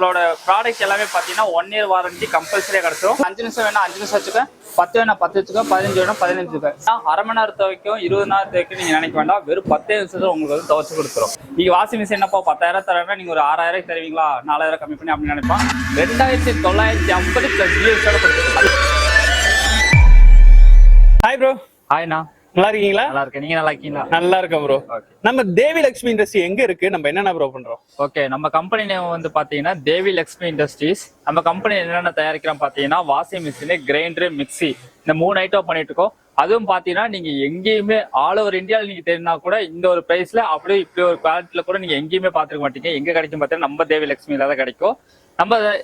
நம்மளோட ப்ராடக்ட் எல்லாமே பார்த்தீங்கன்னா 1 year வாரண்டி கம்பல்சரியாக கிடைச்சிடும். 5 நிமிஷம் வேணா 5 நிமிஷம் வச்சுக்க, 10 வேணா 10 வச்சுக்க, 15 வேணா 15 வச்சுக்க. அரை மணி நேரம் துவைக்கும், 20 நேரம் துவைக்கும் நீங்க நினைக்க வேண்டாம். வெறும் 10 நிமிஷத்துல உங்களுக்கு வந்து துவைச்சு கொடுத்துரும். நீங்க வாஷிங் மிஷின் என்னப்பா 10,000 தரேன்னா நீங்க ஒரு 6,000 தருவீங்களா, 4,000 கம்மி பண்ணி அப்படின்னு நினைப்பான். 2,950 + GST கொடுத்துருக்கோம். Hi bro. ஹாய்ண்ணா, நல்லா இருக்கீங்களா? நல்லா இருக்கேன். நீங்க நல்லா இருக்கீங்களா? நல்லா இருக்கேன் ப்ரோ. நம்ம தேவி லட்சுமி இண்டஸ்ட்ரி எங்க இருக்கு, நம்ம என்னென்ன ப்ரோ பண்றோம்? ஓகே, நம்ம கம்பெனி நேம் வந்து பாத்தீங்கன்னா தேவி லட்சுமி இண்டஸ்ட்ரீஸ். நம்ம கம்பெனி என்னென்ன தயாரிக்கிறோம் பாத்தீங்கன்னா வாஷிங் மிஷின், கிரைண்டர், மிக்சி, இந்த 3 ஐட்டம் பண்ணிட்டு இருக்கோம். அதுவும் பாத்தீங்கன்னா நீங்க எங்கேயுமே ஆல் ஓவர் இந்தியாவில் நீங்க தெரிஞ்சா கூட இந்த ஒரு பிரைஸ்ல அப்படியே இப்படி ஒரு குவாலிட்டியில கூட நீங்க எங்கேயுமே பாத்துக்க மாட்டீங்க. எங்க கிடைக்கும் பாத்தீங்கன்னா நம்ம தேவி லட்சுமியில தான் கிடைக்கும்.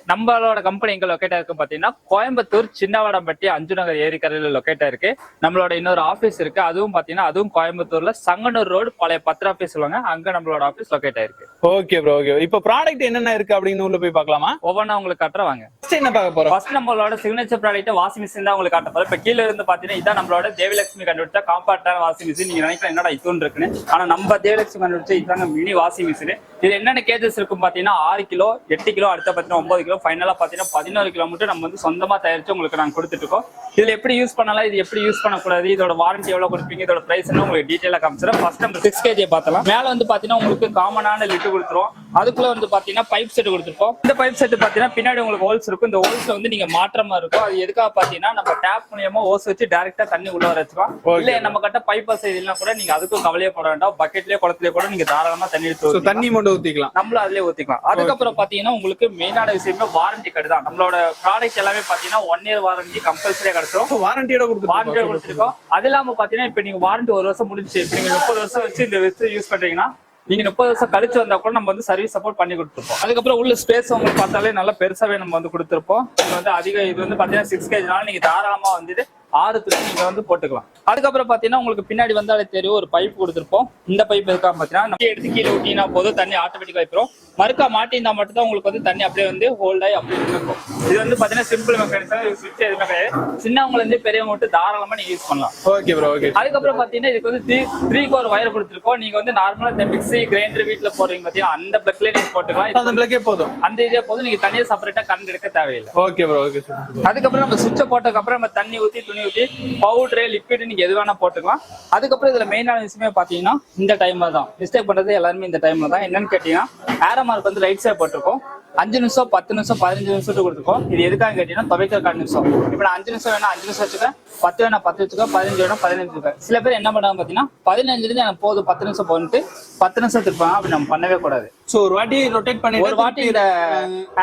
நம்மளோட கம்பெனி எங்க லொக்கேட் இருக்கு பாத்தீங்கன்னா கோயம்புத்தூர் சின்னவடம்பட்டி அஞ்சு நகர் ஏரிக்கரையில லொக்கேட் இருக்கு. நம்மளோட இன்னொரு ஆபீஸ் இருக்கு, அதுவும் பாத்தீங்கன்னா அதுவும் கோயம்புத்தூர்ல சங்கனூர் ரோடு பழைய பத்திர ஆபீஸ் சொல்லுவாங்க, அங்க நம்மளோட ஆபீஸ் லொக்கேட் ஆயிருக்கு. Okay bro. ஓகே, இப்போ ப்ராடக்ட் என்னென்ன இருக்கு அப்படின்னு உள்ள போய் பார்க்கலாமா? ஒவ்வொன்றா உங்களுக்கு காட்டுறவாங்க. என்ன பார்க்க போறோம்? ஃபர்ஸ்ட் நம்மளோட சிக்னேச்சர் ப்ராடக்ட் வாஷிங் மிஷின் தான் உங்களுக்கு காட்ட போறோம். இப்ப கீழ இருந்து பாத்தீங்கன்னா இதான் நம்மளோட தேவிலட்சுமி கண்டுபிடிச்ச காம்பாக்டான வாஷிங் மிஷின். நீங்க நினைக்கலாம் என்னடா இதுன்னு இருக்குன்னு, ஆனா நம்ம தேவிலட்சுமி கண்டுபிடிச்ச இதாங்க மினி வாஷிங் மிஷின். இது என்னென்ன கேஜஸ் இருக்கும் பாத்தீங்கன்னா 6 கிலோ, 8 கிலோ, அடுத்த பாத்தீங்கன்னா 9 கிலோ, ஃபைனலா பாத்தீங்கன்னா 11 கிலோ மட்டும் நம்ம வந்து சொந்தமா தயாரிச்சு உங்களுக்கு நாங்க கொடுத்துட்டு இருக்கோம். இதுல எப்படி யூஸ் பண்ணலாம், இது எப்படி யூஸ் பண்ணக்கூடாது, இதோட வாரண்டி எவ்வளவு கொடுப்பீங்க, இதோட பிரைஸ் உங்களுக்கு டீடைலா காமிச்சிடும். ஃபர்ஸ்ட் நம்ம 6 kg பார்த்தலாம். மேல வந்து பாத்தீங்கன்னா உங்களுக்கு காமனான லிட்டு கொடுத்துரும். அதுக்குள்ள வந்து பாத்தீங்கன்னா பைப் செட் கொடுத்துருப்போம். இந்த பைப் செட் பாத்தீங்கன்னா பின்னாடி உங்களுக்கு ஹோல்ஸ் இருக்கும். இந்த ஹோல்ஸ்ல வந்து நீங்க மாற்றமா இருக்கும். அது எதுக்காக பாத்தீங்கன்னா நம்ம டேப் மூலியமா ஹோஸ் வச்சு டைரக்டா தண்ணி உள்ள வர வச்சுக்கலாம். இல்ல நம்ம கிட்ட பைப் வசதி இல்லைன்னா கூட நீங்க அதுக்கும் கவலையே போட வேண்டாம். பக்கெட்லயே குளத்திலேயே கூட நீங்க தாராளமா தண்ணி எடுத்து தண்ணி மட்டும் ஊத்திக்கலாம், நம்மளும் அதுலயே ஊத்திக்கலாம். அதுக்கப்புறம் பாத்தீங்கன்னா உங்களுக்கு மெயினான விஷயமே வாரண்டி கார்டு தான். நம்மளோட ப்ராடக்ட் எல்லாமே பாத்தீங்கன்னா 1 year வாரண்டி கம்பல்சரியா கிடைச்சிடும். வாரண்டியோட கொடுத்துருக்கோம். அது இல்லாம பாத்தீங்கன்னா இப்ப நீங்க வாரண்டி 1 வருஷம் முடிஞ்சு நீங்க 30 வருஷம் வச்சு இந்த வச்சு யூஸ் பண்றீங்கன்னா நீங்க 30 வருஷம் கழிச்சு வந்தா கூட நம்ம வந்து சர்வீஸ் சப்போர்ட் பண்ணி கொடுத்துருப்போம். அதுக்கப்புறம் உள்ள ஸ்பேஸ் உங்களுக்கு பார்த்தாலே நல்லா பெருசாவே நம்ம வந்து கொடுத்துருப்போம். இது வந்து அதிக இது வந்து பாத்தீங்கன்னா 6 kg நீங்க தாராளமா வந்துட்டு 6 துணி நீங்க வந்து போட்டுக்கலாம். அதுக்கப்புறம் பாத்தீங்கன்னா உங்களுக்கு பின்னாடி வந்தாலே தெரியும் ஒரு பைப் கொடுத்துருப்போம். இந்த பைப் இருக்கா பாத்தீங்கன்னா நம்ம எடுத்து கீழே ஊட்டினா போதும் தண்ணி ஆட்டோமேட்டிக்கா வைக்கிறோம். மறுக்கா மாட்டியிருந்தா மட்டும் தான் உங்களுக்கு வந்து தண்ணி அப்படியே வந்து ஹோல்ட் ஆகி அப்படியே இருக்கும். இது வந்து பாத்தீங்கன்னா சிம்பிள் மெக்கானிசம், சுவிட்ச் எதுவுமே கிடையாது. சின்னவங்க இருந்து பெரியவங்க மட்டும் தாராளமா நீங்க யூஸ் பண்ணலாம். Okay bro. ஓகே, அதுக்கப்புறம் பாத்தீங்கன்னா இதுக்கு வந்து 3 கோர் வயர் கொடுத்துருக்கோம். நீங்க வந்து நார்மலா இந்த மிக்ஸி, கிரைண்டர் வீட்டுல போடுறீங்க பாத்தீங்கன்னா அந்த பிளக்ல நீங்க போட்டுக்கலாம். அந்த பிளக்கே போதும், அந்த இதே போதும். நீங்க தனியா செப்பரேட்டா கரண்ட் எடுக்க தேவையில்லை. Okay bro. ஓகே, அதுக்கப்புறம் நம்ம சுவிட்சை போட்டதுக்கு அப்புறம் நம்ம தண்ணி ஊத்தி துணி ஊத்தி பவுடர், லிக்விட் நீங்க எது வேணா போட்டுக்கலாம். அதுக்கப்புறம் இதுல மெயினான விஷயமே பாத்தீங்கன்னா இந்த டைம்ல தான் மிஸ்டேக் பண்றது எல்லாருமே இந்த டைம்ல தான். என்னன்னு கேட்டீங்கன்னா ஏரோ மார்க் வந்து ரைட் சைடு போட்டிருக்கோம். 5 நிமிஷம், 10 நிமிஷம், 15 நிமிஷம் கொடுத்துருக்கோம். இது எதுக்காக கேட்டீங்கன்னா துவைக்கிற 4 நிமிஷம். இப்ப நான் 5 நிமிஷம் வேணா 5 நிமிஷம் வச்சுக்க, 10 வேணா 10 வச்சுக்க, 15 வேணா 15 வச்சுக்க. சில பேர் என்ன பண்ணாங்க பாத்தீங்கன்னா 15 எனக்கு போதும் 10 நிமிஷம் போட்டு 10 நிமிஷம் திருப்பாங்க. அப்படி நம்ம பண்ணவே கூடாது. சோ ஒரு வாட்டி ரொட்டேட் பண்ணி ஒரு வாட்டி இந்த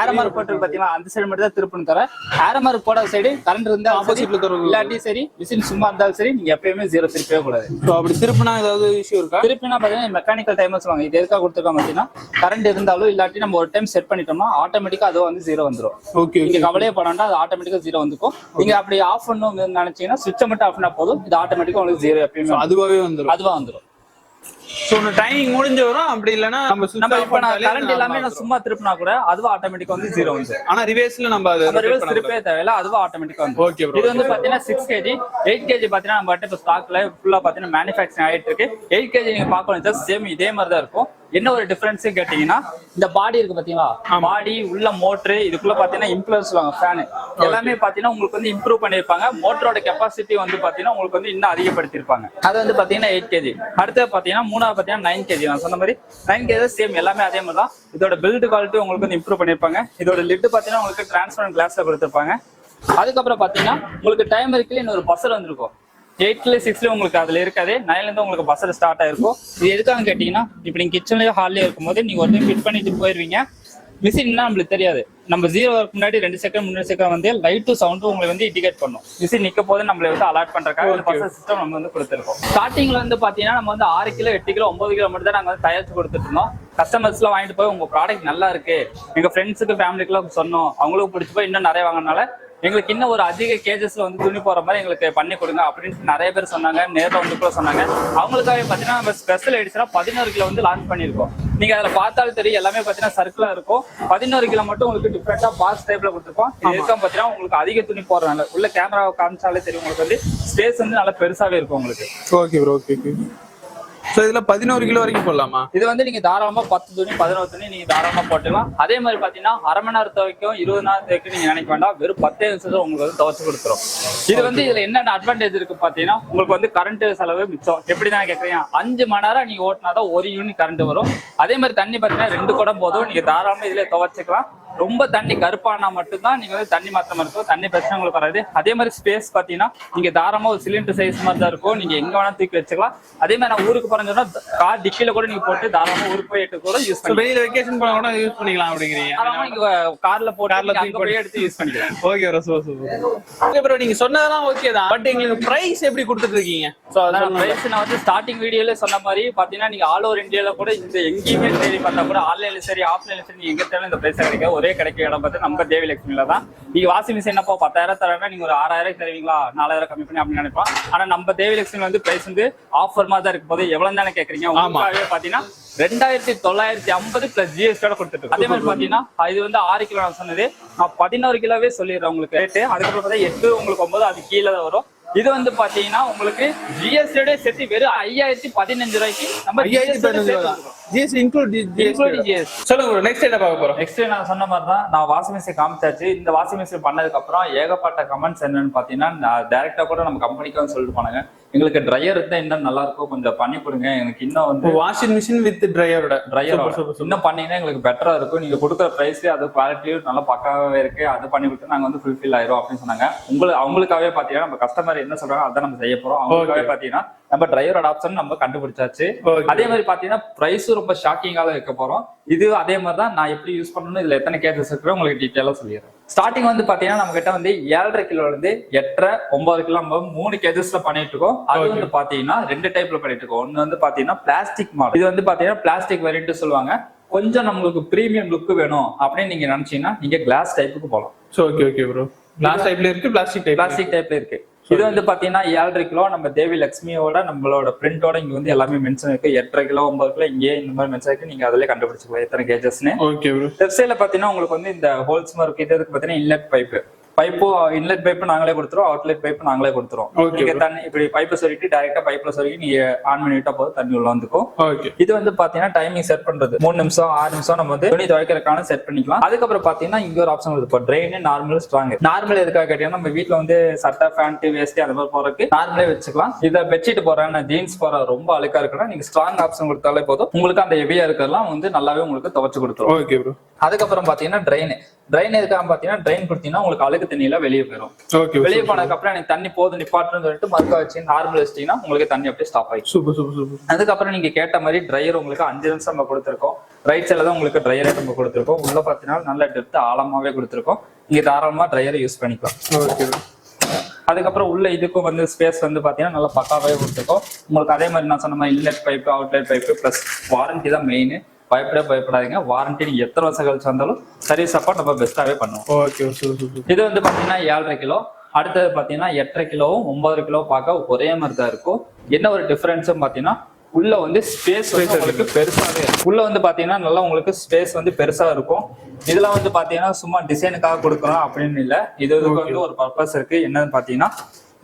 ஏரோ மார்க் போட்டு பாத்தீங்கன்னா அந்த சைடு மட்டும் தான் திருப்பணும். தர ஏரோ மார்க் போடாத சைடு கரண்ட் இருந்தா ஆப்போசிட்ல தரும். இல்லாட்டி சரி மிஷின் சும்மா இருந்தாலும் சரி நீங்க எப்பயுமே 0 திருப்பவே கூடாது. அப்படி திருப்பினா ஏதாவது இஷ்யூ இருக்கா? திருப்பினா பாத்தீங்கன்னா மெக்கானிக்கல் டைமர் சொல்லுவாங்க. இது எதுக்காக கொடுத்துருக்காங்க பாத்தீங்கன்னா கரண்ட் இருந்தாலும் இல்லாட்டி நம்ம ஒரு டைம் செட் பண்ணிட்டோம்னா ஆட்டோமேட்டிக்கா அது வந்து 0 வந்துடும். ஓகே, நீங்க கவலையே படாண்டா அது ஆட்டோமேட்டிக்கா 0 வந்துக்கும். நீங்க அப்படி ஆஃப் பண்ணணும் நினைச்சீங்கன்னா சுவிட்சை மட்டும் ஆஃப் பண்ணா போதும். இது ஆட்டோமேட்டிக்கா உங்களுக்கு 0 எப்பயுமே அதுவாவே வந்துடும். சோ டைமிங் முடிஞ்ச வரும். அப்படி இல்லனா நம்ம இப்ப கரண்ட் எல்லாமே நான் சும்மா திருப்பினா கூட அதுவா ஆட்டோமேட்டிக்கா வந்து 0 வந்து. ஆனா ரிவர்ஸ்ல நம்ம ரிவர்ஸ் திருப்பவே தேவையில்ல, அதுவா ஆட்டோமேட்டிக்கா வந்து. Okay bro. இது வந்து பாத்தீங்கன்னா 6 kg, 8 kg பாத்தீங்கன்னா நம்ம இப்ப ஸ்டாக்ல ஃபுல்லா பாத்தீங்கன்னா மேனுஃபேக்சரிங் ஆயிட்டு இருக்கு. 8 kg நீங்க பார்க்கணும் சேம் இதே மாதிரி தான் இருக்கும். என்ன ஒரு டிஃபரன்ஸ் கேட்டீங்கன்னா இந்த பாடி இருக்கு பாத்தீங்களா, பாடி உள்ள மோட்டர், இதுக்குள்ள பாத்தீங்கன்னா இம்ப்ளர் சொல்லுவாங்க, ஃபேன் எல்லாமே பாத்தீங்கன்னா உங்களுக்கு வந்து இம்ப்ரூவ் பண்ணிருப்பாங்க. மோட்டரோட கெப்பாசிட்டி வந்து பாத்தீங்கன்னா உங்களுக்கு வந்து இன்னும் அதிகப்படுத்திருப்பாங்க. அது வந்து பாத்தீங்கன்னா 8 kg. அடுத்து பாத்தீங்கன்னா மூணாவது பாத்தீங்கன்னா 9 kg. நான் சொன்ன மாதிரி 9 kg சேம் எல்லாமே அதே மாதிரி தான். இதோட பில்ட் குவாலிட்டி உங்களுக்கு வந்து இம்ப்ரூவ் பண்ணிருப்பாங்க. இதோட லிட் பாத்தீங்கன்னா உங்களுக்கு டிரான்ஸ்பரண்ட் கிளாஸ்ல கொடுத்துருப்பாங்க. அதுக்கப்புறம் பாத்தீங்கன்னா உங்களுக்கு டைம் இருக்குல்ல இன்னொரு பஸ்ஸர் வந்திருக்கும். 8ல 6ல உங்களுக்கு அதுல இருக்காது. 9ல இருந்து உங்களுக்கு பஸ்ஸர் ஸ்டார்ட் ஆயிருக்கும். இது எதுக்காக கேட்டீங்கன்னா இப்ப நீங்க கிச்சன்லயோ ஹால்லயோ இருக்கும்போது நீங்க ஒரு டைம் ஃபிட் பண்ணிட்டு போயிருவீங்க. மிஷின்னா நம்மளுக்கு தெரியாது. நம்ம 0 முன்னாடி 2 செகண்ட் 3 செகண்ட் வந்து லைட் சவுண்ட் உங்களுக்கு வந்து இண்டிகேட் பண்ணும். மிஷின் நிக்க போது நம்மள வந்து அலர்ட் பண்றதுக்காக ஒரு பஸ்ஸர் சிஸ்டம் நம்ம வந்து கொடுத்துருக்கோம். ஸ்டார்டிங்ல வந்து பாத்தீங்கன்னா நம்ம வந்து 6 கிலோ, 8 கிலோ, 9 கிலோ மட்டும் தான் நாங்க வந்து தயாரிச்சு கொடுத்துட்டு இருந்தோம். கஸ்டமர்ஸ் எல்லாம் வாங்கிட்டு போய் உங்க ப்ராடக்ட் நல்லா இருக்கு, எங்க ஃப்ரெண்ட்ஸுக்கு ஃபேமிலிக்குலாம் சொன்னோம், அவங்களுக்கு பிடிச்சி போய் இன்னும் நிறைய வாங்கினால எங்களுக்கு இன்னும் ஒரு அதிக கேஜஸ்ல வந்து துணி போற மாதிரி எங்களுக்கு பண்ணி கொடுங்க அப்படின்னு நிறைய பேர் சொன்னாங்க. நேரில் வந்து கூட சொன்னாங்க. அவங்களுக்காக பாத்தீங்கன்னா நம்ம ஸ்பெஷல் எடிஷனா 11 கிலோ வந்து லான்ச் பண்ணிருக்கோம். நீங்க அதுல பார்த்தாலும் தெரியும் எல்லாமே பாத்தீங்கன்னா சர்க்குலா இருக்கும். 11 கிலோ மட்டும் உங்களுக்கு டிஃப்ரெண்டா பாக்ஸ் டைப்ல கொடுத்துருக்கோம். இது இருக்கா பாத்தீங்கன்னா உங்களுக்கு அதிக துணி போடுறாங்க. உள்ள கேமரா காமிச்சாலே தெரியும் உங்களுக்கு வந்து ஸ்பேஸ் வந்து நல்லா பெருசாவே இருக்கும் உங்களுக்கு. Okay bro. ஓகே, சோ இதுல 11 கிலோ வரைக்கும் போடலாமா? இது வந்து நீங்க தாராளமா 10 துணி 11 துணி நீங்க தாராளமா போட்டுக்கலாம். அதே மாதிரி பாத்தீங்கன்னா அரை மணி நேரம் துவைக்கும் 20 நேரம் துவைக்கும் நீங்க நினைக்க வேண்டாம். வெறும் 10 நிமிஷத்துல உங்களுக்கு வந்து துவைச்சு கொடுத்துரும். இது வந்து இதுல என்னென்ன அட்வான்டேஜ் இருக்கு பாத்தீங்கன்னா உங்களுக்கு வந்து கரண்ட் செலவு மிச்சம். எப்படிதான் கேக்குறீங்க, 5 மணி நேரம் நீங்க ஓட்டினாதான் 1 யூனிட் கரண்ட் வரும். அதே மாதிரி தண்ணி பாத்தீங்கன்னா 2 குடம் போதும். நீங்க தாராளமா இதுல துவைச்சுக்கலாம். ரொம்ப தண்ணி கருப்பானா மட்டும்தான் நீங்க வந்து தண்ணி மாற்றம் இருக்கும். தண்ணி பிரச்சனை உங்களுக்கு வராது. அதே மாதிரி ஸ்பேஸ் பாத்தீங்கன்னா நீங்க தாராளமா ஒரு சிலிண்டர் சைஸ் மாதிரி தான் இருக்கும். நீங்க எங்க வேணா தூக்கி வச்சுக்கலாம். அதே மாதிரி நான் ஊருக்கு போறேன்னா கார் டிக்கில கூட நீங்க போட்டு தாராளமா ஊருக்கு போய் எடுத்து கூட யூஸ் பண்ணி வெளியில வெக்கேஷன் போனா கூட யூஸ் பண்ணிக்கலாம் அப்படிங்கிறீங்க. தாராளமா நீங்க கார்ல போட்டு அங்க போய் எடுத்து யூஸ் பண்ணிக்கலாம். Okay bro, super. Okay bro, நீங்க சொன்னதெல்லாம் ஓகே தான். பட் எங்களுக்கு பிரைஸ் எப்படி கொடுத்துட்டு இருக்கீங்க? சோ அதான் பிரைஸ் நான் வந்து ஸ்டார்டிங் வீடியோல சொன்ன மாதிரி பாத்தீங்கன்னா நீங்க ஆல் ஓவர் இந்தியால கூட இந்த எங்கேயுமே தேடி பார்த்தா கூட ஆன்லைன்ல சரி ஆஃப்லைன்ல சரி நீங்க எங்க தேவை இந்த பிரைஸ் கிடைக்க ஒரே கிடைக்க இடம் பார்த்து நம்ம தேவி லட்சுமில தான். நீங்க வாஷிங் மிஷின் என்னப்போ 10,000 தரேன்னா நீங்க ஒரு 6,000 தருவீங்களா, 4,000 கம்மி பண்ணி அப்படின்னு நினைப்போம். ஆனா நம்ம தேவி லட்சுமி வந்து பிரைஸ் வந்து ஆஃபர் மாதிரி தான் இருக்கு. போது எவ்வளவு தானே கேக்குறீங்க? உங்களுக்காகவே பாத்தீங்கன்னா 2,950 பிளஸ் ஜிஎஸ்டியோட கொடுத்துட்டு. அதே மாதிரி பாத்தீங்கன்னா இது வந்து 6 கிலோ நான் சொன்னது, நான் 11 கிலோவே சொல்லிடுறேன் உங்களுக்கு ரேட்டு. அதுக்கப்புறம் பார்த்தா 8 உங்களுக்கு 9 அது கீழே தான் வரும். இது வந்து பாத்தீங்கன்னா உங்களுக்கு ஜிஎஸ்டியோட சேர்த்து வெறும் 5,015 ரூபாய்க்கு நம்ம ஜிஎஸ்டி இன்க்ளூட் ஜிஎஸ்டி. சொல்லுங்க ப்ரோ, நெக்ஸ்ட் என்ன பார்க்க போறோம்? நெக்ஸ்ட் நான் சொன்ன மாதிரி தான் நான் வாஷிங் மிஷின் காமிச்சாச்சு. இந்த வாஷிங் மிஷின் பண்ணதுக்கு அப்புறம் ஏகப்பட்ட கமெண்ட்ஸ் என்னன்னு பாத்தீங்கன்னா நான் டைரக்டா கூட நம்ம கம்பெனிக்கு வந்து சொல்லிட்டு போனாங்க, எங்களுக்கு ட்ரையர் இருந்தா இன்னும் நல்லா இருக்கும், கொஞ்சம் பண்ணி கொடுங்க. எனக்கு இன்னும் வந்து வாஷிங் மிஷின் வித் ட்ரையர் இன்னும் பண்ணீங்கன்னா எங்களுக்கு பெட்டரா இருக்கும். நீங்க கொடுக்குற பிரைஸ் அது குவாலிட்டியும் நல்லா பக்காவே இருக்கு. அது பண்ணி கொடுத்து நாங்க வந்து ஃபுல்ஃபில் ஆயிரும் அப்படின்னு சொன்னாங்க. அவங்களுக்காகவே பாத்தீங்கன்னா நம்ம கஸ்டமர் என்ன சொல்றாங்க அதான் நம்ம செய்ய போறோம். அவங்களுக்காகவே பாத்தீங்கன்னா நம்ம டிரைவர் அடாப்ஷன் நம்ம கண்டுபிடிச்சாச்சு. அதே மாதிரி பாத்தீங்கன்னா பிரைஸும் ரொம்ப ஷாக்கிங்காக இருக்க போறோம். இது அதே மாதிரி தான் நான் எப்படி யூஸ் பண்ணணும், இதுல எத்தனை கேஜஸ் இருக்கு உங்களுக்கு டீட்டெயிலா சொல்லிடுறேன். ஸ்டார்டிங் வந்து பாத்தீங்கன்னா நம்ம கிட்ட வந்து 7.5 கிலோல இருந்து 8.5 9 கிலோ நம்ம 3 கேஜஸ்ல பண்ணிட்டு இருக்கோம். அது வந்து பாத்தீங்கன்னா 2 டைப்ல பண்ணிட்டு இருக்கோம். ஒன்னு வந்து பாத்தீங்கன்னா பிளாஸ்டிக் மாடல். இது வந்து பாத்தீங்கன்னா பிளாஸ்டிக் வேரியன்ட் சொல்லுவாங்க. கொஞ்சம் நம்மளுக்கு பிரீமியம் லுக் வேணும் அப்படின்னு நீங்க நினைச்சீங்கன்னா நீங்க கிளாஸ் டைப்புக்கு போகலாம். ஓகே ஓகே ப்ரோ, கிளாஸ் டைப்ல இருக்கு, பிளாஸ்டிக் டைப்ல இருக்கு. இது வந்து பாத்தீங்கன்னா 7.5 கிலோ நம்ம தேவி லட்சுமியோட நம்மளோட பிரிண்டோட இங்க வந்து எல்லாமே மென்ஷன் இருக்கு. 8.5 கிலோ 9 கிலோ இங்கே இந்த மாதிரி மென்ஷன் இருக்கு. நீங்க அதிலே கண்டுபிடிச்சுக்கலாம் எத்தனை கேஜஸ்ன்னு. Okay bro. லெஃப்ட் சைடுல பாத்தீங்கன்னா உங்களுக்கு வந்து இந்த ஹோல்ஸ் மாதிரி இருக்கு. இதுக்கு பாத்தீங்கன்னா இன்லெட் இன்லெட் பைப்பு நாங்களே கொடுத்துருவோம், அவுட்லெட் பைப்பு நாங்களே கொடுத்துருவோம். நீங்க தண்ணி இப்படி பைப்பை சொல்லிட்டு டைரக்டா பைப்ல சொல்லி நீங்க ஆன் பண்ணிட்டா போதும் தண்ணி உள்ள வந்துக்கும். இது வந்து பாத்தீங்கன்னா டைமிங் செட் பண்றது 3 நிமிஷம் 6 நிமிஷம் நம்ம வந்து துணி துவைக்கிறதுக்கான செட் பண்ணிக்கலாம். அதுக்கப்புறம் பாத்தீங்கன்னா இங்க ஒரு ஆப்ஷன் இருக்கு, ட்ரெயின் நார்மல் ஸ்ட்ராங். நார்மல் எதுக்காக கேட்டீங்கன்னா நம்ம வீட்டுல வந்து சட்டை பேண்ட் வேஸ்ட் அந்த மாதிரி போறதுக்கு நார்மலே வச்சுக்கலாம். இதை பெட்ஷீட் போறேன் ஜீன்ஸ் போற ரொம்ப அழுக்கா இருக்குன்னா நீங்க ஸ்ட்ராங் ஆப்ஷன் கொடுத்தாலே போதும், உங்களுக்கு அந்த ஹெவியா இருக்கிறதெல்லாம் வந்து நல்லாவே உங்களுக்கு துவைச்சு கொடுத்துரும். Okay bro. அதுக்கப்புறம் பாத்தீங்கன்னா ட்ரெயின் எதுக்காக பாத்தீங்கன்னா ட்ரெயின் கொடுத்தீங்கன்னா உங்களுக்கு அழுக்கு தண்ணியில வெளியே போயிடும். வெளியே போனதுக்கு அப்புறம் எனக்கு தண்ணி போதும் நிப்பாட்டுன்னு சொல்லிட்டு மறுக்க வச்சு நார்மல் வச்சிட்டீங்கன்னா உங்களுக்கு தண்ணி அப்படியே ஸ்டாப் ஆயிடும். சூப்பர். அதுக்கப்புறம் நீங்க கேட்ட மாதிரி ட்ரையர் உங்களுக்கு 5 நிமிஷம் நம்ம கொடுத்துருக்கோம். ரைட் சைட்ல தான் உங்களுக்கு ட்ரையரே நம்ம கொடுத்துருக்கோம். உள்ள பாத்தீங்கன்னா நல்ல டெப்த் ஆழமாவே கொடுத்துருக்கோம். நீங்க தாராளமா ட்ரையரை யூஸ் பண்ணிக்கலாம். ஓகே. அதுக்கப்புறம் உள்ள இதுக்கும் வந்து ஸ்பேஸ் வந்து பாத்தீங்கன்னா நல்லா பக்காவே கொடுத்துருக்கோம் உங்களுக்கு. அதே மாதிரி நான் சொன்ன மாதிரி inlet pipe outlet pipe plus warranty தான் மெயின். பயப்படாதீங்க, வாரண்டி நீங்க எத்தனை வருஷம் கழிச்சு வந்தாலும் சர்வீஸ் சப்போர்ட் நம்ம பெஸ்ட்டாவே பண்ணுவோம். ஓகே. இது வந்து பாத்தீங்கன்னா 7.5 கிலோ. அடுத்தது பாத்தீங்கன்னா 8.5 கிலோவும் 9 கிலோ பார்க்க ஒரே மாதிரி தான் இருக்கும். என்ன ஒரு டிஃபரன்ஸும் பாத்தீங்கன்னா உள்ள வந்து ஸ்பேஸ் உங்களுக்கு பெருசாவே இருக்கும். உள்ள வந்து பாத்தீங்கன்னா நல்லா உங்களுக்கு ஸ்பேஸ் வந்து பெருசா இருக்கும். இதுல வந்து பாத்தீங்கன்னா சும்மா டிசைனுக்காக கொடுக்கணும் அப்படின்னு இல்ல, இது வந்து ஒரு பர்பஸ் இருக்கு. என்னன்னு பாத்தீங்கன்னா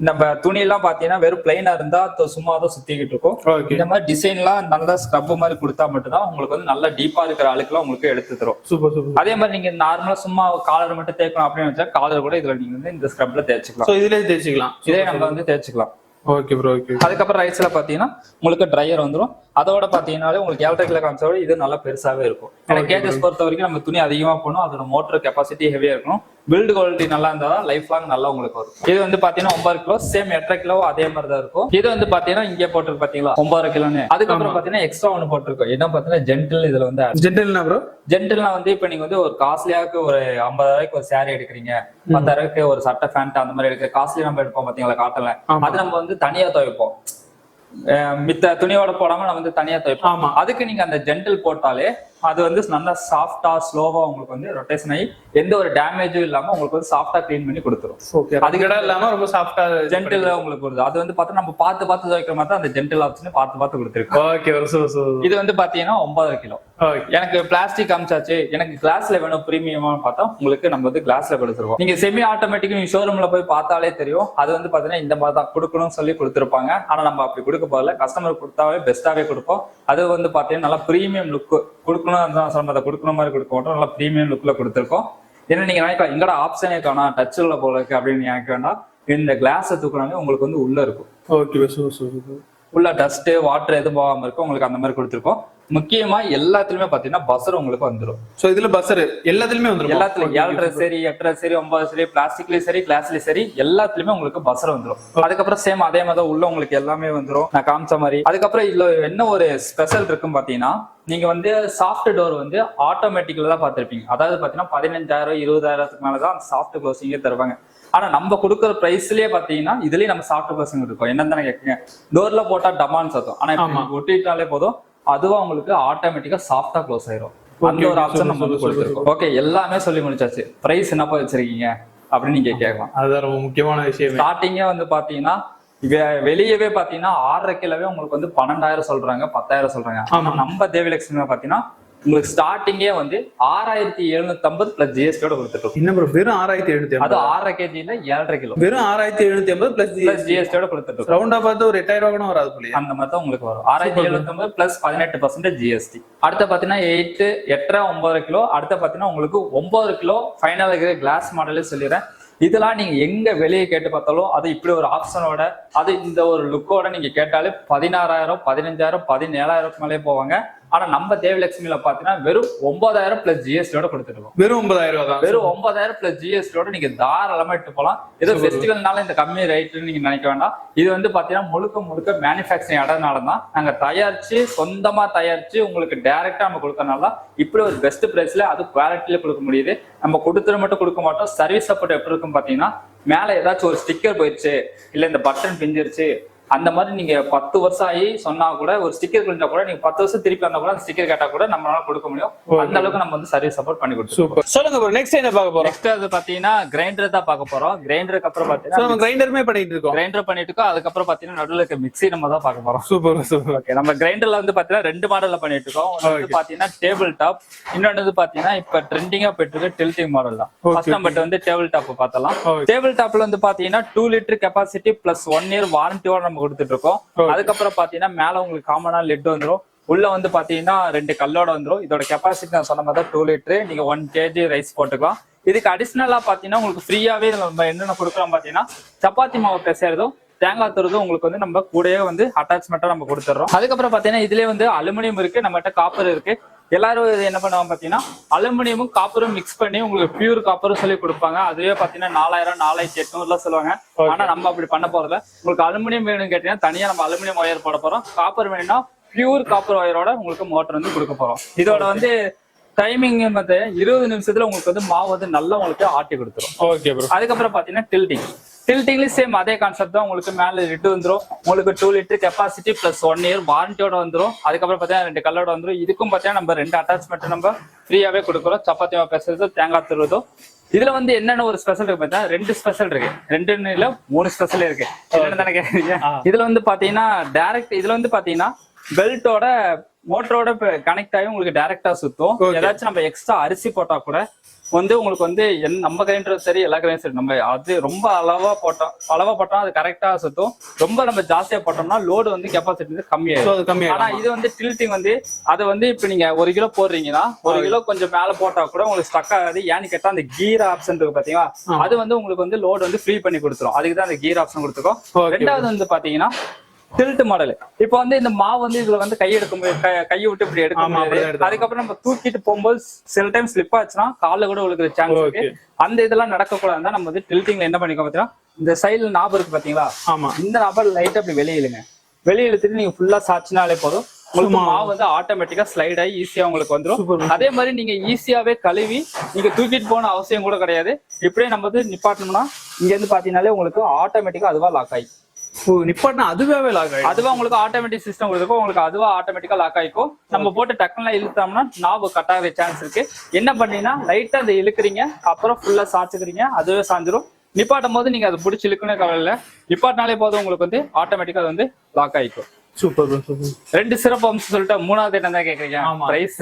நம்ம துணி எல்லாம் பாத்தீங்கன்னா வெறும் பிளைனா இருந்தா சும்மா தான் சுத்திக்கிட்டு இருக்கும். இந்த மாதிரி டிசைன் எல்லாம் நல்லா ஸ்க்ரப் மாதிரி கொடுத்தா மட்டும்தான் உங்களுக்கு வந்து நல்லா டீப்பா இருக்கிற ஆளுக்கெல்லாம் உங்களுக்கு எடுத்து தரும். சூப்பர். அதே மாதிரி நீங்க நார்மலா சும்மா காலர் மட்டும் தேய்க்கணும் அப்படின்னு வச்சா காலர் கூட இதுல நீங்க வந்து இந்த ஸ்க்ரப்ல தேய்ச்சிக்கலாம். இதுல தேய்ச்சிக்கலாம், இதே நம்ம வந்து தேய்ச்சிக்கலாம். Okay bro. ஓகே. அதுக்கப்புறம் ரைட்ஸ்ல பாத்தீங்கன்னா உங்களுக்கு ட்ரையர் வந்துடும். அதோட பாத்தீங்கன்னாலே உங்களுக்கு 7.5 கிலோ காமிச்சோட இது நல்லா பெருசாவே இருக்கும். ஏன்னா கேஜஸ் பொறுத்த வரைக்கும் நம்ம துணி அதிகமா போகணும், அதோட மோட்டர் கெப்பாசிட்டி ஹெவியா இருக்கணும், பில்டு குவாலிட்டி நல்லா இருந்தா லைஃப் லாங் நல்லா உங்களுக்கு வரும். இது வந்து பாத்தீங்கன்னா 9 கிலோ சேம் 8.5 கிலோ அதே மாதிரி தான் இருக்கும். இது வந்து பாத்தீங்கன்னா இங்கே போட்டிருக்கு பாத்தீங்களா 9 கிலோன்னு. அதுக்கப்புறம் பாத்தீங்கன்னா எக்ஸ்ட்ரா ஒன்று போட்டிருக்கோம். என்ன பாத்தீங்கன்னா ஜென்டில். இதுல வந்து ஜென்டில்னா ப்ரோ, ஜென்டில்னா வந்து இப்ப நீங்க வந்து ஒரு காஸ்ட்லியாக்கு ஒரு 50,000 ஒரு சாரி எடுக்கிறீங்க, 10,000 ஒரு சட்டை பேண்ட் அந்த மாதிரி எடுக்கிற காஸ்ட்லி நம்ம எடுப்போம் பாத்தீங்களா காட்டல, அது நம்ம வந்து தனியா துவைப்போம். மித்த துணியோட போடாம நம்ம வந்து தனியா துவைப்போம். அதுக்கு நீங்க அந்த ஜென்டில் போட்டாலே அது வந்து நல்லா சாஃப்டா ஸ்லோவா உங்களுக்கு வந்து ரொட்டேஷன் ஆகி எந்த ஒரு டேமேஜும் இல்லாம உங்களுக்கு வந்து சாஃப்டா கிளீன் பண்ணி கொடுத்துரும். அதுக்கு இடம் இல்லாம ரொம்ப சாஃப்டா ஜென்டில் உங்களுக்கு வருது. அது வந்து பார்த்தா நம்ம பார்த்து துவைக்கிற மாதிரி அந்த ஜென்டில் ஆப்ஷன் பார்த்து கொடுத்துருக்கு. இது வந்து பாத்தீங்கன்னா 9 கிலோ. எனக்கு பிளாஸ்டிக் அமிச்சாச்சு, எனக்கு கிளாஸ்ல வேணும் பிரீமியமா பார்த்தா உங்களுக்கு நம்ம வந்து கிளாஸ்ல கொடுத்துருவோம். நீங்க செமி ஆட்டோமேட்டிக் நீங்க ஷோரூம்ல போய் பார்த்தாலே தெரியும். அது வந்து பாத்தீங்கன்னா இந்த மாதிரி தான் கொடுக்கணும்னு சொல்லி கொடுத்துருப்பாங்க. ஆனா நம்ம அப்படி கொடுக்க கொடுக்க போகல, கஸ்டமர் கொடுத்தாவே பெஸ்ட்டாவே கொடுப்போம். அது வந்து பாத்தீங்கன்னா நல்லா ப்ரீமியம் லுக் கொடுக்கணும் தான் சொன்னதை கொடுக்கணும் மாதிரி கொடுக்க மாட்டோம், நல்லா ப்ரீமியம் லுக்ல கொடுத்துருக்கோம். ஏன்னா நீங்க நினைக்கலாம் எங்கடா ஆப்ஷனே காணோம் டச்சுல போல இருக்கு அப்படின்னு நினைக்க வேண்டாம். இந்த கிளாஸை தூக்குனாலே உங்களுக்கு வந்து உள்ள இருக்கும். ஓகே, உள்ள டஸ்ட் வாட்டர் எதுவும் போகாம இருக்கும் உங்களுக்கு, அந்த மாதிரி கொடுத்துருக்கோம். முக்கியமா எல்லாத்துலயுமே பாத்தீங்கன்னா பஸ்ஸர் உங்களுக்கு வந்துடும். சோ இதுல பஸ்ஸர் எல்லாத்துலயுமே வந்துடும். எல்லாத்துலயும் 7.5 சரி 8.5 சரி 9 சரி பிளாஸ்டிக்லயும் சரி கிளாஸ்லயும் சரி எல்லாத்துலயுமே உங்களுக்கு பஸ்ஸர் வந்துடும். அதுக்கப்புறம் சேம் அதே மாதிரி உள்ள உங்களுக்கு எல்லாமே வந்துடும் நான் காமிச்ச மாதிரி. அதுக்கப்புறம் இதுல என்ன ஒரு ஸ்பெஷல் இருக்குன்னு பாத்தீங்கன்னா, நீங்க வந்து சாஃப்ட் டோர் வந்து ஆட்டோமேட்டிக்கலா தான் பாத்திருப்பீங்க. அதாவது பாத்தீங்கன்னா 15,000 20,000க்கு மேலதான் சாஃப்ட் க்ளோசிங்கே தருவாங்க. ஆனா நம்ம கொடுக்குற பிரைஸ்லயே பாத்தீங்கன்னா இதுலயே நம்ம சாஃப்ட் க்ளோசிங் இருக்கும். என்னன்னு கேட்குங்க, டோர்ல போட்டா டமான்னு சத்தம், ஆனா ஒட்டிட்டாலே போதும் அதுவா உங்களுக்கு ஆட்டோமேட்டிக்கா சாஃப்டா க்ளோஸ் ஆயிரும். அந்த ஒரு ஆப்ஷன் நம்ம வந்து கொடுத்துருக்கோம். ஓகே, எல்லாமே சொல்லி முடிச்சாச்சு. பிரைஸ் என்னப்பா வச்சிருக்கீங்க அப்படின்னு நீங்க கேட்கலாம். அதுதான் ரொம்ப முக்கியமான விஷயம். ஸ்டார்டிங்கே வந்து பாத்தீங்கன்னா வெளியவே பாத்தீங்கன்னா 6.5 கிலோவே உங்களுக்கு வந்து 12,000 சொல்றாங்க, 10,000 சொல்றாங்க. ஆனா நம்ம தேவி லட்சுமி பாத்தீங்கன்னா உங்களுக்கு ஸ்டார்டிங்கே வந்து 6,750 பிளஸ் ஜிஎஸ்டியோட கொடுத்துட்டோம். என்ன ப்ரோ வெறும் 6,750? அது 6.5 கேஜில 7.5 கிலோ வெறும் 6,750 பிளஸ் ஜிஎஸ்டியோட கொடுத்துட்டோம். ரவுண்டா பார்த்து ஒரு 8,000 கூட வராது போல. அந்த மாதிரி தான் உங்களுக்கு வரும். 6,750 பிளஸ் 18% ஜிஎஸ்டி. அடுத்த பாத்தீங்கன்னா 8.5 9 கிலோ. அடுத்த பாத்தீங்கன்னா உங்களுக்கு 9 கிலோ ஃபைனல் கிளாஸ் மாடலே சொல்லிடுறேன். இதெல்லாம் நீங்க எங்க வெளியே கேட்டு பார்த்தாலும் அது இப்படி ஒரு ஆப்ஷனோட அது இந்த ஒரு லுக்கோட நீங்க கேட்டாலே 16,000 15,000 17,000 மேலே போவாங்க. ஆனா நம்ம தேவலட்சுமியில பாத்தீங்கன்னா வெறும் 9,000 பிளஸ் ஜிஎஸ்டியோட கொடுத்துருவோம். வெறும் 9,000 தான். வெறும் 9,000 பிளஸ் ஜிஎஸ்டியோட நீங்க தாராளமா எடுத்து போலாம். ஏதோ ஃபெஸ்டிவல்னால இந்த கம்மி ரேட்னு நீங்க நினைக்க வேண்டாம். இது வந்து பாத்தீங்கன்னா முழுக்க மேனுஃபேக்சரிங் இடம்னாலதான் நாங்க தயாரிச்சு சொந்தமா தயாரிச்சு உங்களுக்கு டைரக்டா நம்ம கொடுக்கறனால இப்படி ஒரு பெஸ்ட் பிரைஸ்ல அது குவாலிட்டியில கொடுக்க முடியுது. நம்ம கொடுத்துட்டு மட்டும் கொடுக்க மாட்டோம். சர்வீஸ் சப்போர்ட் எப்படி இருக்கும் பாத்தீங்கன்னா, மேல ஏதாச்சும் ஒரு ஸ்டிக்கர் போயிடுச்சு இல்ல இந்த பட்டன் பிஞ்சிருச்சு அந்த மாதிரி நீங்க 10 வருஷம் ஆகி சொன்னா கூட ஒரு ஸ்டிக்கர் கிழிஞ்சா கூட நீங்க 10 வருஷம் திருப்பி வந்தா கூட அந்த ஸ்டிக்கர் கேட்டா கூட நம்மளால கொடுக்க முடியும். அந்த அளவுக்கு நம்ம வந்து சர்வீஸ் சப்போர்ட் பண்ணி கொடுத்துருக்கோம். சொல்லுங்க ப்ரோ, நெக்ஸ்ட் என்ன பார்க்க போறோம்? நெக்ஸ்ட் அது பாத்தீங்கன்னா கிரைண்டர் தான் பார்க்க போறோம். கிரைண்டருக்கு அப்புறம் பாத்தீங்கன்னா நம்ம கிரைண்டருமே பண்ணிட்டு இருக்கோம். கிரைண்டர் பண்ணிட்டு இருக்கோம். அதுக்கப்புறம் பாத்தீங்கன்னா நடுவுல இருக்க மிக்ஸி நம்ம தான் பார்க்க போறோம். சூப்பர். ஓகே, நம்ம கிரைண்டர்ல வந்து பாத்தீங்கன்னா 2 மாடல்ல பண்ணிட்டு இருக்கோம். ஒன்னு வந்து பாத்தீங்கன்னா டேபிள் டாப், இன்னொன்னு வந்து பாத்தீங்கன்னா இப்ப ட்ரெண்டிங்கா போயிட்டு இருக்க டில்டிங் மாடல் தான். ஃபர்ஸ்ட் நம்ம வந்து டேபிள் டாப் பார்த்தலாம். டேபிள் டாப்ல வந்து பாத்தீங்கன்னா 2 லிட்டர் கெபாசிட்டி பிளஸ் 1 இயர் வாரண்டியோட நம்ம கொடுத்துட்டு இருக்கோம். அதுக்கப்புறம் பாத்தீங்கன்னா மேல உங்களுக்கு காமனா லெட் வந்துடும். உள்ள வந்து பாத்தீங்கன்னா 2 கல்லோட வந்துடும். இதோட கெபாசிட்டி நான் சொன்ன மாதிரி 2 லிட்டர். நீங்க 1 kg ரைஸ் போட்டுக்கலாம். இதுக்கு அடிஷனலா பாத்தீங்கன்னா உங்களுக்கு ஃப்ரீயாவே நம்ம என்னென்ன கொடுக்குறோம் பாத்தீங்கன்னா, சப்பாத்தி மாவு பிசைறதும் தேங்காய் துறதும் உங்களுக்கு வந்து நம்ம கூடயே வந்து அட்டாச்மெண்டா நம்ம கொடுத்துறோம். அதுக்கப்புறம் பாத்தீங்கன்னா இதுலயே வந்து அலுமினியம் இருக்கு, நம்மகிட்ட காப்பர் இருக்கு. எல்லாரும் என்ன பண்ணுவாங்க பாத்தீங்கன்னா அலுமினியமும் காப்பரும் மிக்ஸ் பண்ணி உங்களுக்கு பியூர் காப்பரும் சொல்லி கொடுப்பாங்க. அதுவே பாத்தீங்கன்னா 4,000 4,800 சொல்லுவாங்க. ஆனா நம்ம அப்படி பண்ண போறதுல உங்களுக்கு அலுமினியம் வேணும்னு கேட்டீங்கன்னா தனியா நம்ம அலுமினியம் ஒயர் போட போறோம். காப்பர் வேணும்னா பியூர் காப்பர் ஒயரோட உங்களுக்கு மோட்டர் வந்து கொடுக்க போறோம். இதோட வந்து டைமிங் வந்து 20 நிமிஷத்துல உங்களுக்கு வந்து மாவு வந்து நல்லா உங்களுக்கு ஆட்டி கொடுத்துரும். Okay bro. அதுக்கப்புறம் பாத்தீங்கன்னா டில்டிங்லயும் சேம் அதே கான்செப்ட் தான். உங்களுக்கு மேல லிட் வந்துடும். உங்களுக்கு 2 லிட்டர் கெபாசிட்டி பிளஸ் 1 இயர் வாரண்டியோட வந்துடும். அதுக்கப்புறம் பாத்தீங்கன்னா 2 கல்லோட வந்துடும். இதுக்கும் பாத்தீங்கன்னா நம்ம 2 அட்டாச்மெண்ட் நம்ம ஃப்ரீயாவே கொடுக்குறோம். சப்பாத்தி மாவு பிசைறதோ தேங்காய் துருவதோ. இதுல வந்து என்னென்ன ஒரு ஸ்பெஷல் இருக்கு பார்த்தீங்கன்னா 2 ஸ்பெஷல் இருக்கு. 2 இல்ல 3 ஸ்பெஷல் இருக்கு. என்னன்னு தானே கேக்குறீங்க. இதுல வந்து பாத்தீங்கன்னா டைரக்ட் இதுல வந்து பாத்தீங்கன்னா பெல்ட்டோட மோட்டரோட கனெக்ட் ஆகி உங்களுக்கு டைரக்டா சுத்தும். ஏதாச்சும் நம்ம எக்ஸ்ட்ரா அரிசி போட்டா கூட வந்து உங்களுக்கு வந்து நம்ம கிரைண்டரும் சரி எல்லா கிரைண்டரும் சரி நம்ம அது ரொம்ப அளவா போட்டோம் அது கரெக்டா சுத்தும். ரொம்ப நம்ம ஜாஸ்தியா போட்டோம்னா லோடு வந்து கெப்பாசிட்டி வந்து கம்மியாயிடும். ஆனா இது வந்து டில்டிங் வந்து அது வந்து இப்ப நீங்க 1 கிலோ போடுறீங்கன்னா 1 கிலோ கொஞ்சம் மேல போட்டா கூட உங்களுக்கு ஸ்டக் ஆகாது. ஏன்னு கேட்டா அந்த கீர் ஆப்ஷன் இருக்கு பாத்தீங்களா, அது வந்து உங்களுக்கு வந்து லோடு வந்து ஃப்ரீ பண்ணி கொடுத்துரும். அதுக்கு தான் அந்த கீர் ஆப்ஷன் கொடுத்துருக்கோம். ரெண்டாவது வந்து பாத்தீங்கன்னா டில்ட் மாடல். இப்ப வந்து இந்த மாவு வந்து இதுல வந்து கையை விட்டு இப்படி எடுக்க முடியாது. அதுக்கப்புறம் நம்ம தூக்கிட்டு போகும்போது சில டைம் ஸ்லிப் ஆச்சுன்னா கால கூட விழுக்கிற சான்ஸ் இருக்கு. அந்த இதெல்லாம் நடக்க கூடாதுதான் நம்ம வந்து டில்டிங்ல என்ன பண்ணிக்கோ பாத்தீங்கன்னா, இந்த சைடுல நாபம் இருக்கு பாத்தீங்களா, இந்த நாபம் லைட் அப்படி வெளியிலுங்க. வெளியிழுத்துட்டு நீங்க ஃபுல்லா சாச்சினாலே போதும் உங்களுக்கு மாவு வந்து ஆட்டோமேட்டிக்கா ஸ்லைட் ஆகி ஈஸியா உங்களுக்கு வந்துடும். அதே மாதிரி நீங்க ஈஸியாவே கழுவி நீங்க தூக்கிட்டு போன அவசியம் கூட கிடையாது. இப்படியே நம்ம வந்து நிப்பாட்டணும்னா இங்க இருந்து பாத்தீங்கன்னாலே உங்களுக்கு ஆட்டோமேட்டிக்கா அதுவா லாக் ஆகி நிப்பாட்டினா அதுவாவே லாக் ஆகும். அதுவா உங்களுக்கு ஆட்டோமேட்டிக் சிஸ்டம் கொடுக்கும். உங்களுக்கு அதுவா ஆட்டோமேட்டிக்கா லாக் ஆயிக்கும். நம்ம போட்டு டக்குனு இழுத்தோம்னா நாபு கட் ஆகிற சான்ஸ் இருக்கு. என்ன பண்ணீங்கன்னா லைட்டா அதை இழுக்கிறீங்க, அப்புறம் ஃபுல்லா சாச்சுக்கிறீங்க, அதுவே சாஞ்சிரும். நிப்பாட்டும் போது நீங்க அதை பிடிச்சி இழுக்கணும் கவலை இல்லை. நிப்பாட்டினாலே போதும் உங்களுக்கு வந்து ஆட்டோமேட்டிக்கா அது வந்து லாக் ஆயிக்கும். சூப்பர். 2 சிறப்பு அம்சம் சொல்லிட்டு 3வது என்ன தான் கேக்குறீங்க? பிரைஸ்.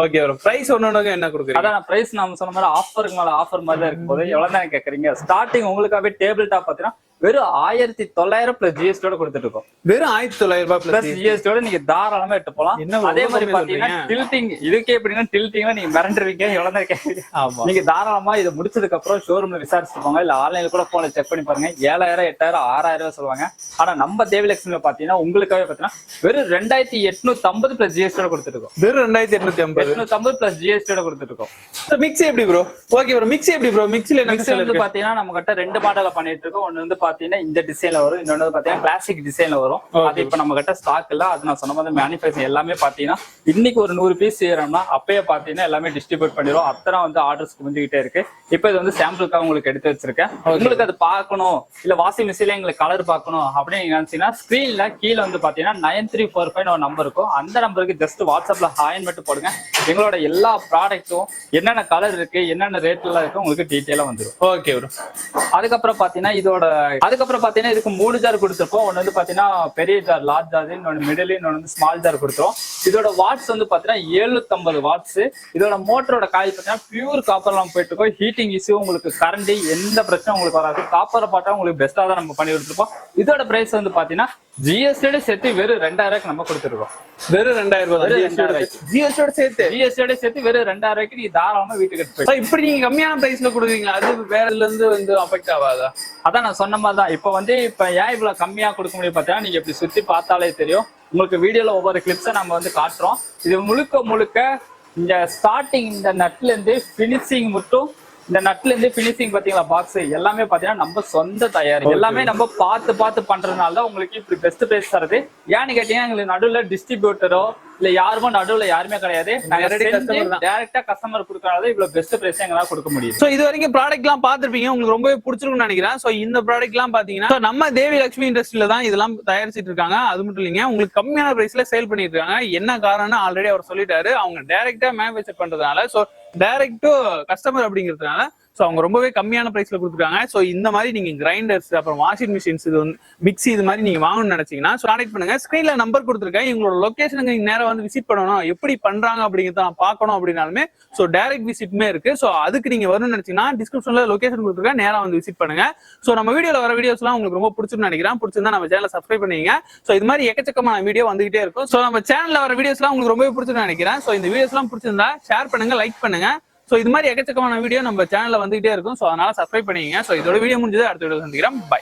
ஓகே ப்ரோ, பிரைஸ் ஒன்னொன்னு என்ன கொடுக்குறீங்க? அதான் பிரைஸ் நம்ம சொன்ன மாதிரி ஆஃபருக்கு மேல ஆஃபர் மாதிரி தான் இருக்கும் போது எவ்வளவு தான் கேக்குறீங்க. ஸ்டார்டிங் உங்களுக்காகவே டேபிள் டாப் பாத்தீங்கன்னா வெறும் 1900 பிளஸ் ஜிஎஸ்டியோட கொடுத்துட்டு இருக்கோம். வெறும் 1900 ரூபாய் பிளஸ் ஜிஎஸ்டியோட நீங்க தாராளமா எடுத்து போலாம். அதே மாதிரி பாத்தீங்கன்னா டில்டிங் இதுக்கே எப்படின்னா டில்டிங்ல நீங்க மிரண்டுருவீங்க, எவ்வளவு நேரம் கேட்குறீங்க. நீங்க தாராளமா இதை முடிச்சதுக்கு அப்புறம் ஷோரூம்ல விசாரிச்சுட்டு போங்க, இல்ல ஆன்லைன்ல கூட போன செக் பண்ணி பாருங்க. 7000 8000 6000 சொல்லுவாங்க. ஆனா நம்ம தேவிலட்சுமில பாத்தீங்கன்னா உங்களுக்காக பாத்தீங்கன்னா வெறும் 2850 பிளஸ் ஜிஎஸ்டியோட கொடுத்துட்டு இருக்கோம். வெறும் 2850 பிளஸ் ஜிஎஸ்டியோட கொடுத்துட்டு இருக்கோம். மிக்ஸி எப்படி ப்ரோ? ஓகே ப்ரோ, மிக்ஸி எப்படி ப்ரோ? மிக்ஸில வந்து பாத்தீங்கன்னா நம்ம கிட்ட 2 மாடல பண்ணிட்டு இருக்கோம். ஒன்னு வந்து பாத்தீங்கன்னா இந்த டிசைன்ல வரும், இன்னொன்னு பாத்தீங்கன்னா கிளாசிக் டிசைன்ல வரும். அது இப்ப நம்ம கிட்ட ஸ்டாக் இல்ல. அது நான் சொன்ன மாதிரி மேனுஃபேக்சரிங் எல்லாமே பாத்தீங்கன்னா இன்னைக்கு ஒரு 100 பீஸ் செய்யறோம்னா அப்பயே பாத்தீங்கன்னா எல்லாமே டிஸ்ட்ரிபியூட் பண்ணிடுவோம். அத்தனை வந்து ஆர்டர்ஸ் குவிஞ்சுக்கிட்டே இருக்கு. இப்ப இது வந்து சாம்பிளுக்காக உங்களுக்கு எடுத்து வச்சிருக்கேன். உங்களுக்கு அது பார்க்கணும், இல்ல வாஷிங் மிஷின்ல எங்களுக்கு கலர் பார்க்கணும் அப்படின்னு நீங்க நினைச்சீங்கன்னா ஸ்கிரீன்ல கீழே வந்து பாத்தீங்கன்னா 9345 ஒரு நம்பர் இருக்கும். அந்த நம்பருக்கு ஜஸ்ட் வாட்ஸ்அப்ல ஹாய்னு மட்டும் போடுங்க. எங்களோட எல்லா ப்ராடக்ட்டும் என்னென்ன கலர் இருக்கு, என்னென்ன ரேட்ல இருக்கு உங்களுக்கு டீட்டெயிலா வந்துடும். Okay bro. அதுக்கப்புறம் பாத்தீங்கன்னா இதுக்கு 3 ஜார் கொடுத்துருப்போம். ஒன்னு வந்து பாத்தீங்கன்னா பெரிய ஜார், லார்ஜ் ஜார், இன்னொன்னு மிடில், இன்னொன்னு வந்து ஸ்மால் ஜார் கொடுத்துரும். இதோட வாட்ஸ் வந்து பாத்தீங்கன்னா 750 வாட்ஸ். இதோட மோட்டரோட காயில் பாத்தீங்கன்னா பியூர் காப்பர்ல போயிட்டு இருக்கோம். ஹீட்டிங் இஷ்யூ உங்களுக்கு கரண்ட் எந்த பிரச்சனை உங்களுக்கு வராது. காப்பரை பார்த்தா உங்களுக்கு பெஸ்டா தான் நம்ம பண்ணி கொடுத்துருப்போம். இதோட பிரைஸ் வந்து பாத்தீங்கன்னா ஜிஎஸ்டியோட சேர்த்து வெறும் 2000 நம்ம கொடுத்துருக்கோம். வெறும் 2000 ஜிஎஸ்டியோட சேர்த்து வெறும் 2000 நீங்க தாராளமா வீட்டுக்கு எடுத்து. இப்படி நீங்க கம்மியான பிரைஸ்ல கொடுக்குறீங்க, அது வேற இருந்து வந்து அஃபெக்ட் ஆகாதா? அதான் நான் சொன்ன மாதிரி தான். இப்ப ஏன் இவ்வளவு கம்மியா கொடுக்க முடியும் பார்த்தீங்கன்னா நீங்க இப்படி சுத்தி பார்த்தாலே தெரியும். உங்களுக்கு வீடியோல ஒவ்வொரு கிளிப்ஸை நம்ம வந்து காட்டுறோம். இது முழுக்க இந்த ஸ்டார்டிங் இந்த நட்ல இருந்து பினிஷிங் மட்டும், இந்த நட்ல இருந்து பினிஷிங் பாத்தீங்களா பாக்ஸ் எல்லாமே பாத்தீங்கன்னா நம்ம சொந்த தயாரிப்பு. எல்லாமே நம்ம பார்த்து பண்றதுனால தான் உங்களுக்கு இப்படி பெஸ்ட் பிரைஸ் தருது. ஏன்னு கேட்டீங்கன்னா எங்களுக்கு நடுவுல டிஸ்ட்ரிபியூட்டரோ இல்ல யாருமோ நடுவுல யாருமே கிடையாது. டைரக்டா கஸ்டமர் கொடுக்கறதால இவ்வளவு பெஸ்ட் பிரைஸ் எங்களால கொடுக்க முடியும். சோ இது வரைக்கும் ப்ராடக்ட் எல்லாம் பாத்துருப்பீங்க, உங்களுக்கு ரொம்பவே பிடிச்சிருக்கும்னு நினைக்கிறேன். சோ இந்த ப்ராடக்ட் எல்லாம் பாத்தீங்கன்னா நம்ம தேவி லட்சுமி இண்டஸ்ட்ரியில தான் இதெல்லாம் தயாரிச்சிட்டு இருக்காங்க. அது மட்டும் இல்லைங்க, உங்களுக்கு கம்மியான பிரைஸ்ல சேல் பண்ணிட்டு இருக்காங்க. என்ன காரணம்னு ஆல்ரெடி அவர் சொல்லிட்டாரு. அவங்க டைரக்டா மேனுஃபேக்சர் பண்றதுனால, சோ டைரக்ட் டு கஸ்டமர் அப்படிங்கிறதுனால சோ அவங்க ரொம்பவே கம்மியான பிரைஸ்ல கொடுத்துருக்காங்க. சோ இந்த மாதிரி நீங்க கிரைண்டர்ஸ், அப்புறம் வாஷிங் மிஷின்ஸ், இது வந்து மிக்ஸி, இது மாதிரி நீங்க வாங்கணும்னு நினைச்சீங்கன்னா கான்டாக்ட் பண்ணுங்க. ஸ்கிரீன்ல நம்பர் கொடுத்துருக்கேன். எங்களோட லொகேஷனுக்கு நீங்க நேரம் வந்து விசிட் பண்ணணும், எப்படி பண்றாங்க அப்படிங்கிறத நான் பார்க்கணும் அப்படின்னாலுமே சோ டைரக்ட் விசிட்மே இருக்கு. சோ அதுக்கு நீங்க வரணும்னு நினைச்சீங்கன்னா டிஸ்கிரிப்ஷன்ல லொகேஷன் கொடுத்துருக்கேன், நேரம் வந்து விசிட் பண்ணுங்க. சோ நம்ம வீடியோல வர வீடியோஸ் எல்லாம் உங்களுக்கு ரொம்ப பிடிச்சிருன்னு நினைக்கிறேன். பிடிச்சிருந்தா நம்ம சேனலை சப்ஸ்கிரைப் பண்ணிங்க. சோ இது மாதிரி எக்கச்சக்கமான வீடியோ வந்துகிட்டே இருக்கும். சோ நம்ம சேனல்ல வர வீடியோஸ் எல்லாம் உங்களுக்கு ரொம்ப பிடிச்சிருன்னு நினைக்கிறேன். சோ இந்த வீடியோஸ் எல்லாம் பிடிச்சிருந்தா ஷேர் பண்ணுங்க, லைக் பண்ணுங்க. சோ இது மாதிரி எக்கச்சக்கமான வீடியோ நம்ம சேனல்ல வந்துகிட்டே இருக்கும். சோ அதனால சப்ஸ்கிரைப் பண்ணிக்கங்க. சோ இதோட வீடியோ முடிஞ்சது, அடுத்த வீடியோ சந்திக்கிறேன். பை.